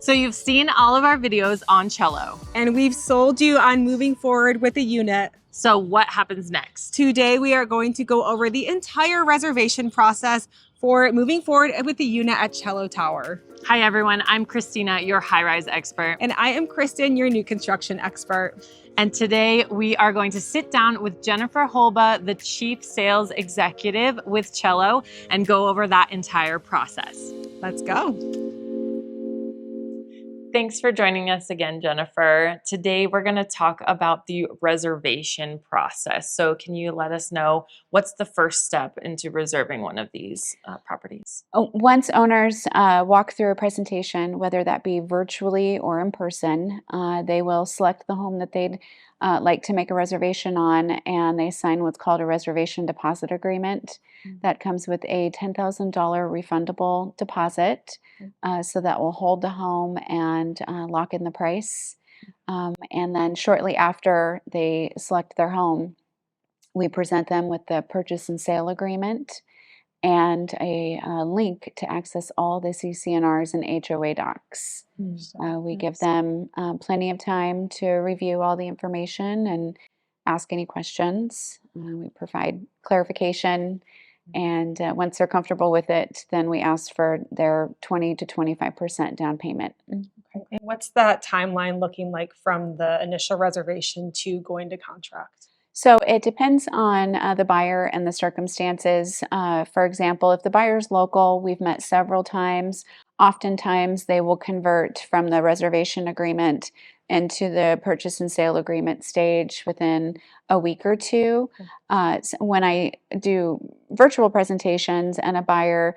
So you've seen all of our videos on Cello. And we've sold you on moving forward with a unit. So what happens next? Today we are going to go over the entire reservation process for moving forward with the unit at Cello Tower. Hi everyone, I'm Christina, your high-rise expert. And I am Kristen, your new construction expert. And today we are going to sit down with Jennifer Holba, the Chief Sales Executive with Cello, and go over that entire process. Let's go. Thanks for joining us again, Jennifer. Today we're going to talk about the reservation process. So can you let us know what's the first step into reserving one of these properties? Once owners walk through a presentation, whether that be virtually or in person, they will select the home that they'd like to make a reservation on, and they sign what's called a reservation deposit agreement. That comes with a $10,000 refundable deposit. So that will hold the home and lock in the price. And then shortly after they select their home, we present them with the purchase and sale agreement and a link to access all the CC&Rs and HOA docs. We give them plenty of time to review all the information and ask any questions. We provide clarification. And once they're comfortable with it, then we ask for their 20 to 25% down payment. Okay. And what's that timeline looking like from the initial reservation to going to contract? So it depends on the buyer and the circumstances. For example, if the buyer's local, we've met several times. Oftentimes they will convert from the reservation agreement into the purchase and sale agreement stage within a week or two. When I do virtual presentations and a buyer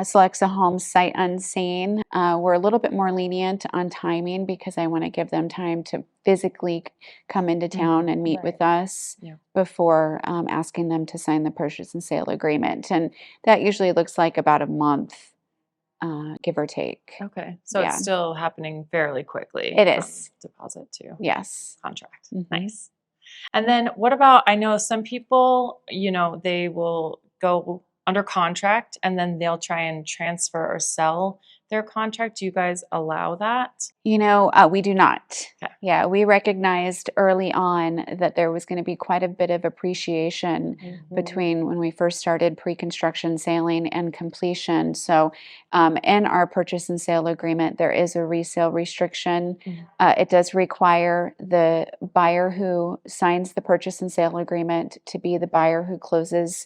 selects a home sight unseen, we're a little bit more lenient on timing because I want to give them time to physically come into town and meet with us before asking them to sign the purchase and sale agreement. And that usually looks like about a month, give or take. Okay, so it's still happening fairly quickly. It is. Deposit to contract. Nice. And then what about, I know some people, they will go under contract and then they'll try and transfer or sell their contract. Do you guys allow that? We do not. Okay. Yeah, we recognized early on that there was going to be quite a bit of appreciation between when we first started pre-construction selling and completion. So in our purchase and sale agreement, there is a resale restriction. It does require the buyer who signs the purchase and sale agreement to be the buyer who closes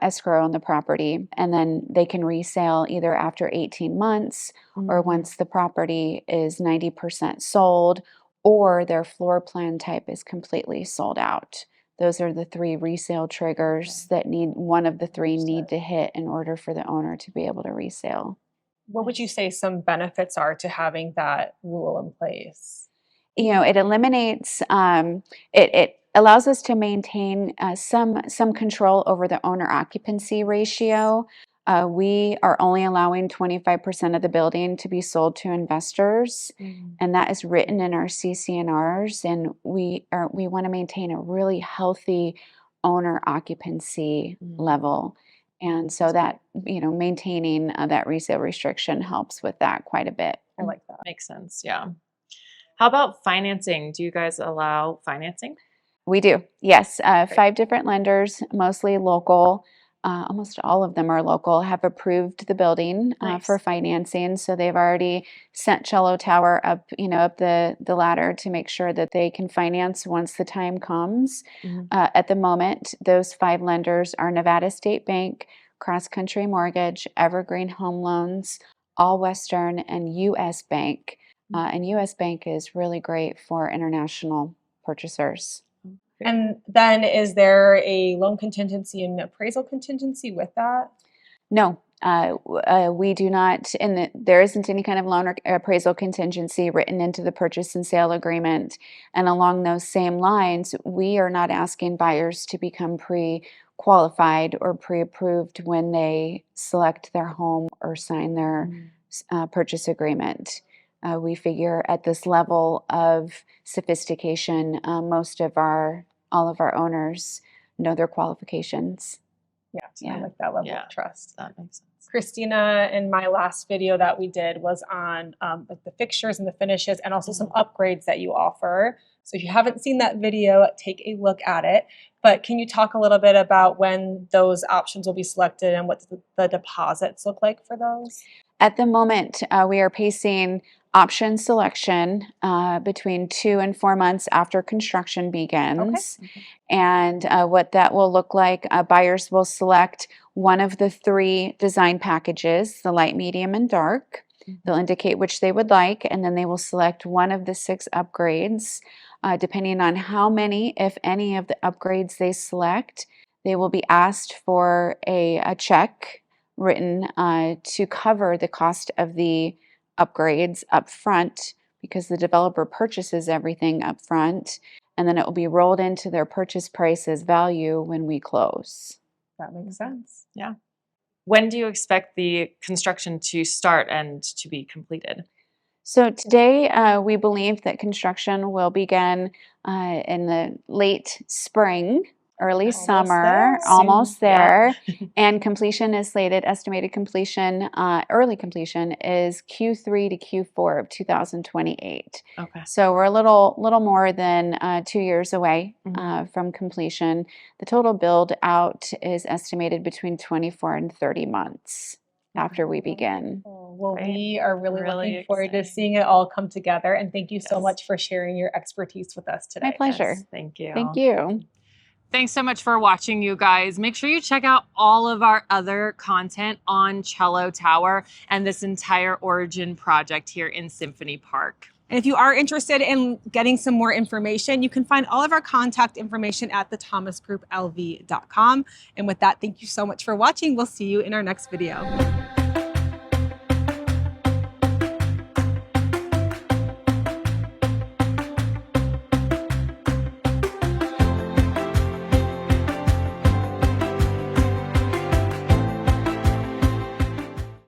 escrow on the property, and then they can resell either after 18 months or once the property is 90% sold or their floor plan type is completely sold out. Those are the three resale triggers that one of the three need to hit in order for the owner to be able to resale. What would you say some benefits are to having that rule in place? It eliminates, it allows us to maintain some control over the owner occupancy ratio. We are only allowing 25% of the building to be sold to investors, and that is written in our CC&Rs. And we want to maintain a really healthy owner occupancy level, and so that maintaining that resale restriction helps with that quite a bit. I like that. Makes sense. Yeah. How about financing? Do you guys allow financing? We do, yes. 5 different lenders, mostly local. Almost all of them are local, have approved the building for financing. So they've already sent Cello Tower up the ladder to make sure that they can finance once the time comes. At the moment, those 5 lenders are Nevada State Bank, Cross Country Mortgage, Evergreen Home Loans, All Western, and U.S. Bank. And U.S. Bank is really great for international purchasers. And then is there a loan contingency and appraisal contingency with that? No, we do not, and there isn't any kind of loan or appraisal contingency written into the purchase and sale agreement. And along those same lines, we are not asking buyers to become pre-qualified or pre-approved when they select their home or sign their purchase agreement. We figure at this level of sophistication, all of our owners know their qualifications. Yeah, I like that level of trust. That makes sense. Christina, in my last video that we did was on like the fixtures and the finishes and also some upgrades that you offer. So if you haven't seen that video, take a look at it. But can you talk a little bit about when those options will be selected and what the deposits look like for those? At the moment, we are pacing option selection between 2 and 4 months after construction begins. Okay. And what that will look like, buyers will select one of the 3 design packages, the light, medium, and dark. They'll indicate which they would like, and then they will select one of the 6 upgrades. Depending on how many, if any, of the upgrades they select, they will be asked for a check written to cover the cost of the upgrades up front, because the developer purchases everything up front, and then it will be rolled into their purchase price as value when we close. That makes sense. Yeah. When do you expect the construction to start and to be completed? So today, we believe that construction will begin in the late spring, early Almost summer, there. almost Soon, yeah. there. And completion is slated, estimated completion, early completion is Q3 to Q4 of 2028. Okay. So we're a little more than 2 years away from completion. The total build out is estimated between 24 and 30 months after we begin. Well, Great. we are really Really looking forward to exciting. seeing it all come together. And thank you so Yes. much for sharing your expertise with us today. My pleasure. Yes, thank you. Thank you. Thanks so much for watching, you guys. Make sure you check out all of our other content on Cello Tower and this entire Origin project here in Symphony Park. And if you are interested in getting some more information, you can find all of our contact information at thethomasgrouplv.com. And with that, thank you so much for watching. We'll see you in our next video.